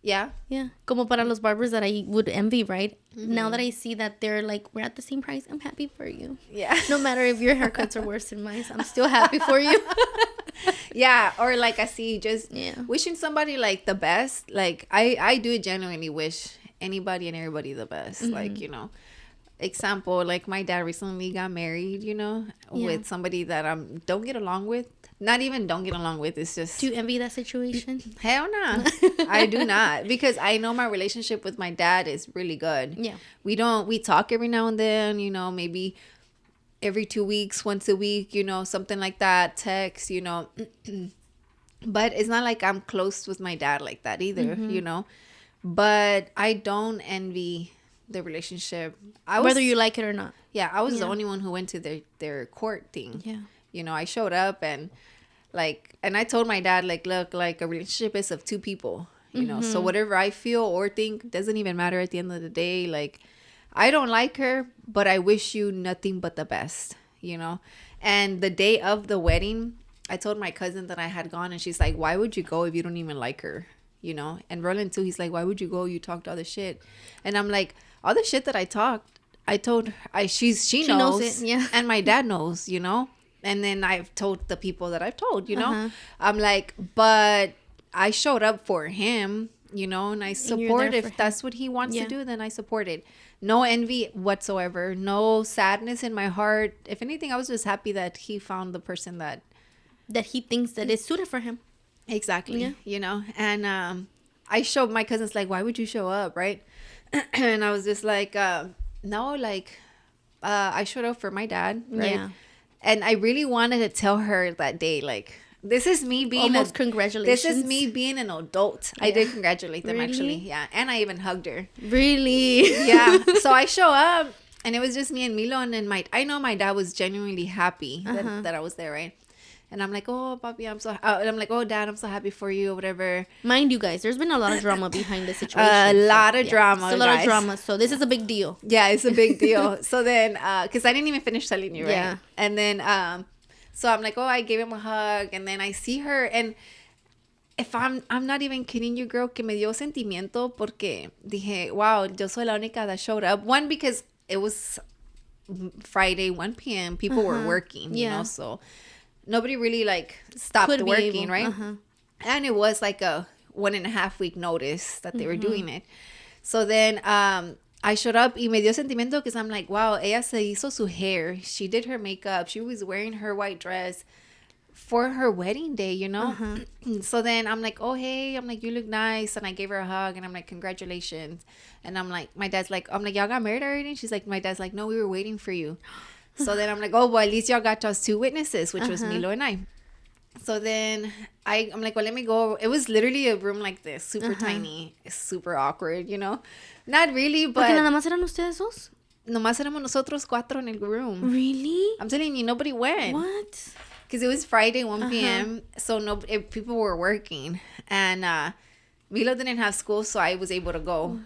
Yeah. Yeah. Como para los barbers that I would envy, right? Now that I see that they're like, we're at the same price, I'm happy for you. Yeah. No matter if your haircuts are worse than mine, I'm still happy for you. Yeah. Or like I see just wishing somebody like the best. Like I do genuinely wish anybody and everybody the best. Like, you know, example, like my dad recently got married, you know, with somebody that I don't get along with. Not even don't get along with. It's just. Do you envy that situation? Hell no. I do not. Because I know my relationship with my dad is really good. Yeah. We talk every now and then, you know, maybe every 2 weeks, once a week, you know, something like that. Text, you know. But it's not like I'm close with my dad like that either, you know. But I don't envy the relationship. Whether you like it or not. Yeah, I was the only one who went to their court thing. Yeah. You know, I showed up and I told my dad, like, look, like a relationship is of two people, you know, so whatever I feel or think doesn't even matter at the end of the day. Like, I don't like her, but I wish you nothing but the best, you know. And the day of the wedding, I told my cousin that I had gone and she's like, why would you go if you don't even like her, you know? And Roland too, he's like, why would you go? You talked all the shit. And I'm like, all the shit that I talked, I told her, she knows it, yeah. And my dad knows, you know. And then I've told the people that I've told, you know. I'm like, but I showed up for him, you know, and I support if that's what he wants to do, then I support it. No envy whatsoever. No sadness in my heart. If anything, I was just happy that he found the person that he thinks that is suited for him. Exactly. Yeah. You know, and I showed my cousins, like, why would you show up, right? And I was just like, no, like, I showed up for my dad, right? Yeah. And I really wanted to tell her that day, like, this is me being congratulations. This is me being an adult. Yeah. I did congratulate them, actually. Yeah. And I even hugged her. Really? Yeah. So I show up and it was just me and Milo. And then I know my dad was genuinely happy that I was there, right? And I'm like, oh, papi, and I'm like, oh, dad, I'm so happy for you or whatever. Mind you guys, there's been a lot of drama behind the situation. A lot of drama, it's a lot of drama. So this is a big deal. Yeah, it's a big deal. So then, because I didn't even finish telling you, right? Yeah. And then, so I'm like, oh, I gave him a hug. And then I see her. And if I'm not even kidding you, girl, que me dio sentimiento porque dije, wow, yo soy la única that showed up. One, because it was Friday, 1 p.m. People were working, you know, so nobody really like stopped working, right? And it was like a 1.5 week notice that they were doing it. So then I showed up y me dio sentimiento because I'm like, wow, ella se hizo su hair. She did her makeup. She was wearing her white dress for her wedding day, you know? So then I'm like, oh, hey, I'm like, you look nice. And I gave her a hug and I'm like, congratulations. And I'm like, my dad's like, I'm like, y'all got married already? And she's like, my dad's like, no, we were waiting for you. So then I'm like, oh, well, at least y'all got us 2 witnesses, which was Milo and I. So then I'm like, well, let me go. It was literally a room like this, super tiny, super awkward, you know? Not really, but... ¿Porque nada más eran ustedes dos? Nomás éramos nosotros 4 en el room. Really? I'm telling you, nobody went. What? Because it was Friday, 1 p.m., so people were working. And Milo didn't have school, so I was able to go.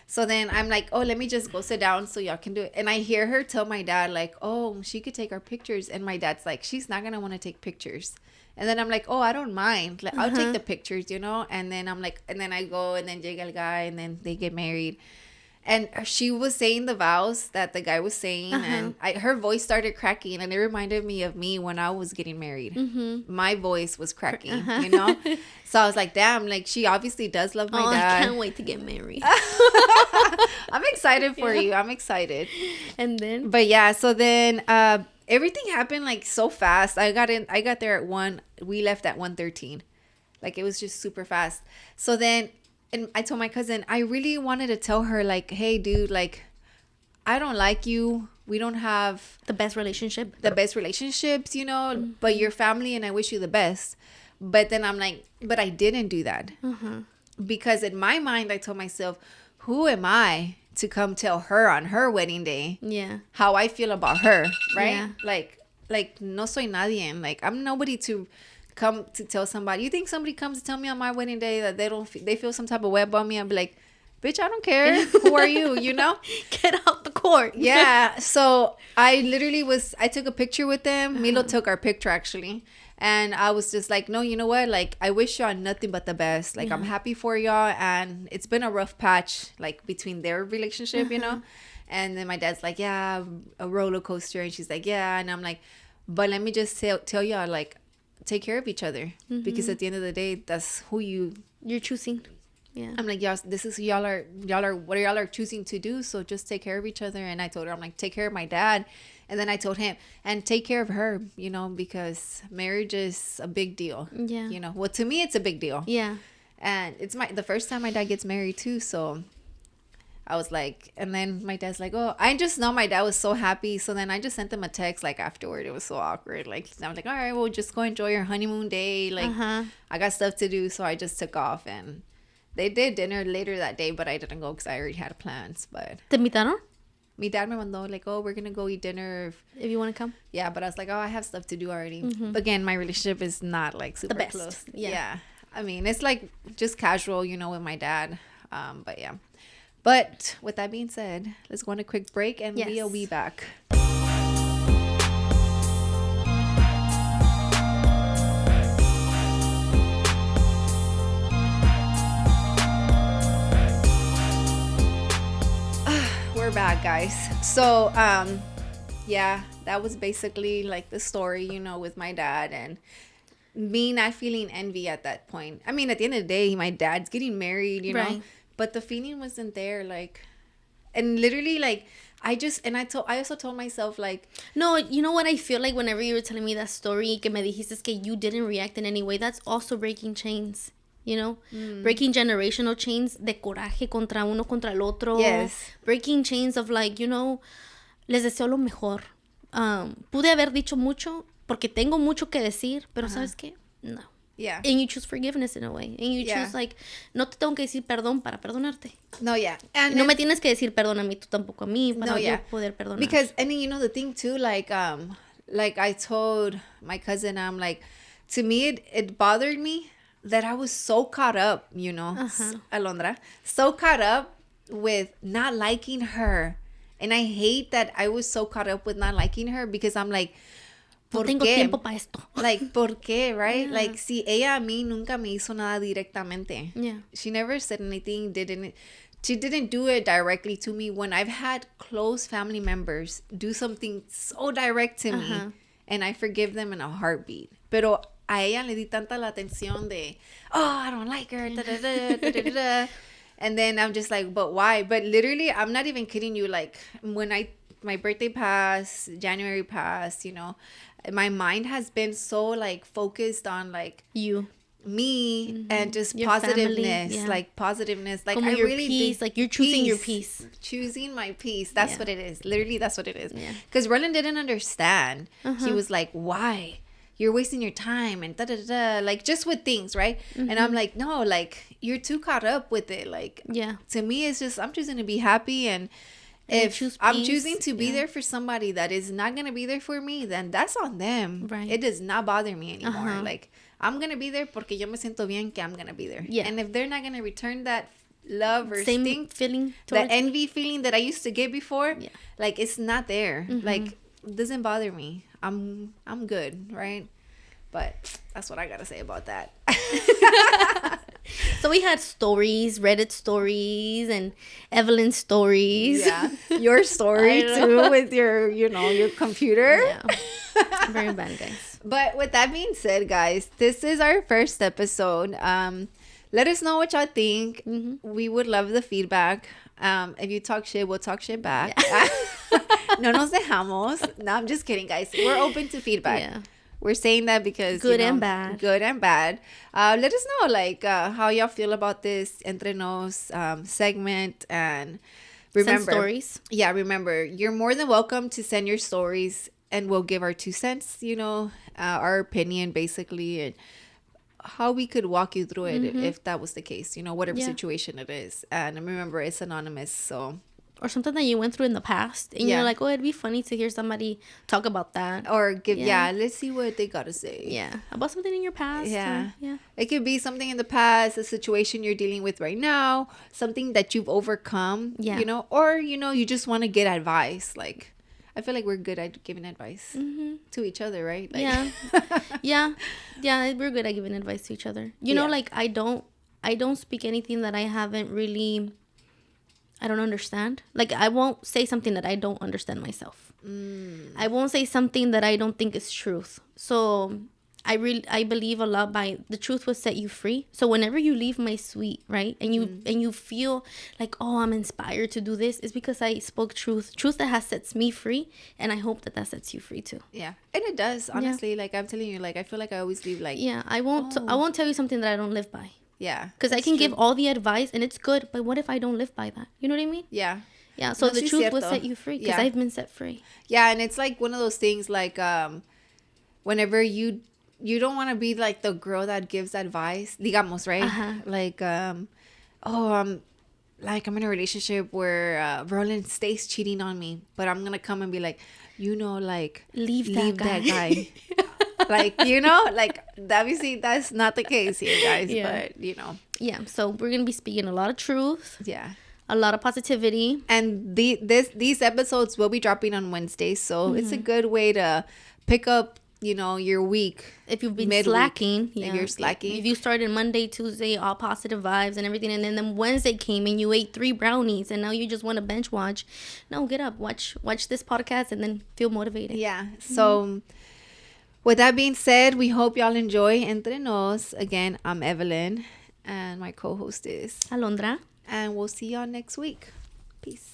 So then I'm like, oh, let me just go sit down so y'all can do it. And I hear her tell my dad, like, oh, she could take our pictures. And my dad's like, she's not going to want to take pictures. And then I'm like, oh, I don't mind. Like, I'll take the pictures, you know? And then I'm like, and then I go, and then llega el guy, and then they get married. And she was saying the vows that the guy was saying, and her voice started cracking, and it reminded me of me when I was getting married. My voice was cracking, you know? So I was like, damn, like, she obviously does love my dad. I can't wait to get married. I'm excited for you. I'm excited. And then? But yeah, so then everything happened, like, so fast. I got there at 1. We left at 1:13. Like, it was just super fast. So then... And I told my cousin, I really wanted to tell her, like, hey, dude, like, I don't like you. We don't have the best relationships, you know, but you're family and I wish you the best. But then I'm like, but I didn't do that. Because in my mind, I told myself, who am I to come tell her on her wedding day how I feel about her, right? Yeah. Like, no soy nadie. Like, I'm nobody to... come to tell somebody. You think somebody comes to tell me on my wedding day that they feel some type of way about me? I'd be like, bitch, I don't care. Who are you? You know? Get out the court. Yeah. So I literally I took a picture with them. Milo took our picture actually. And I was just like, no, you know what? Like, I wish y'all nothing but the best. Like, I'm happy for y'all. And it's been a rough patch, like, between their relationship, you know? And then my dad's like, yeah, a roller coaster. And she's like, yeah. And I'm like, but let me just tell y'all, like, take care of each other, because at the end of the day, that's who you're choosing. Yeah, I'm like, y'all, this is y'all are what y'all are choosing to do, so just take care of each other. And I told her, I'm like, take care of my dad. And then I told him, and take care of her, you know, because marriage is a big deal. Yeah, you know, well, to me it's a big deal. Yeah, and it's the first time my dad gets married too, so I was like, and then my dad's like, oh, I just know my dad was so happy. So then I just sent him a text, like, afterward. It was so awkward. Like, I was like, all right, well, just go enjoy your honeymoon day. Like, I got stuff to do. So I just took off. And they did dinner later that day, but I didn't go because I already had plans. But ¿Te invitaron? Mi dad me mandó, like, oh, we're going to go eat dinner. If you want to come? Yeah, but I was like, oh, I have stuff to do already. Again, my relationship is not, like, super the best. Close. Yeah. I mean, it's, like, just casual, you know, with my dad. But, yeah. But with that being said, let's go on a quick break and we'll be back. We're back, guys. So, yeah, that was basically like the story, you know, with my dad and me not feeling envy at that point. I mean, at the end of the day, my dad's getting married, you know. But the feeling wasn't there, like, and literally, like, I also told myself, like, no, you know what I feel like whenever you were telling me that story, que me dijiste que you didn't react in any way, that's also breaking chains, you know, breaking generational chains de coraje contra uno contra el otro. Yes. Breaking chains of, like, you know, les deseo lo mejor. Pude haber dicho mucho porque tengo mucho que decir, pero ¿sabes qué? No. Yeah. And you choose forgiveness in a way. And you choose, like, no te tengo que decir perdón para perdonarte. No, yeah. And no me tienes que decir perdón a mí, tú tampoco a mí, para yo poder perdonar. Because, and you know, the thing too, like I told my cousin, I'm like, to me, it bothered me that I was so caught up, you know, Alondra, so caught up with not liking her. And I hate that I was so caught up with not liking her because I'm like, no tengo tiempo para esto. Like, ¿por qué, right? Yeah. Like, si ella a mí nunca me hizo nada directamente. Yeah. She never said anything, she didn't do it directly to me when I've had close family members do something so direct to me, and I forgive them in a heartbeat. Pero a ella le di tanta la atención de, oh, I don't like her, da-da-da. And then I'm just like, but why? But literally, I'm not even kidding you. Like, when my birthday passed, January passed, you know, my mind has been so, like, focused on, like, me and just your positiveness, family, like positiveness, like, como I your really peace, like you're choosing your peace, choosing my peace. That's what it is. Literally, that's what it is. Because Roland didn't understand. He was like, why? You're wasting your time and da-da-da-da, like, just with things, right? And I'm like, no, like, you're too caught up with it. Like, to me, it's just, I'm choosing to be happy. And if I'm choosing to be there for somebody that is not going to be there for me, then that's on them. Right. It does not bother me anymore. Like, I'm going to be there porque yo me siento bien que I'm going to be there. Yeah. And if they're not going to return that love or same feeling, the envy feeling that I used to get before, like, it's not there. Like, it doesn't bother me. I'm good, right? But that's what I gotta say about that. So we had stories, Reddit stories, and Evelyn stories. Yeah, your story too with your, your computer. Yeah, very bad, guys. But with that being said, guys, this is our first episode. Let us know what y'all think. Mm-hmm. We would love the feedback. If you talk shit, we'll talk shit back. Yeah. No nos dejamos. No, I'm just kidding, guys. We're open to feedback. Yeah. We're saying that because good and bad. Good and bad. Let us know how y'all feel about this Entre Nos segment, and remember, send stories. Yeah, remember, you're more than welcome to send your stories, and we'll give our 2 cents. Our opinion basically, and how we could walk you through it if that was the case. Whatever situation it is, and remember, it's anonymous, so. Or something that you went through in the past, and you're like, oh, it'd be funny to hear somebody talk about that, or give let's see what they gotta say about something in your past. It could be something in the past, a situation you're dealing with right now, something that you've overcome, or you just want to get advice. Like, I feel like we're good at giving advice to each other, right? Like, yeah, we're good at giving advice to each other. Like, I don't speak anything that I don't understand. Like, I won't say something that I don't understand myself. I won't say something that I don't think is truth. So I believe a lot by the truth will set you free. So whenever you leave my suite, right, and you feel like, oh, I'm inspired to do this, it's because I spoke truth that has sets me free, and I hope that sets you free too. Yeah, and it does, honestly. Like, I'm telling you, like, I feel like I always leave like, I won't tell you something that I don't live by. Yeah, because I can give all the advice and it's good, but what if I don't live by that? You know what I mean? Yeah. So the truth will set you free, because I've been set free. Yeah, and it's like one of those things, like, whenever you don't want to be like the girl that gives advice, digamos, right? Like, like, I'm in a relationship where Roland stays cheating on me, but I'm gonna come and be like, like, leave that guy. Like, like, obviously that's not the case here, guys. But so we're gonna be speaking a lot of truth, a lot of positivity, and these episodes will be dropping on Wednesdays, so it's a good way to pick up your week if you've been slacking. If you're slacking, if you started Monday, Tuesday, all positive vibes and everything, and then Wednesday came and you ate 3 brownies and now you just want to bench watch, no, get up, watch this podcast, and then feel motivated. So with that being said, we hope y'all enjoy Entre Nos. Again, I'm Evelyn, and my co-host is Alondra, and we'll see y'all next week. Peace.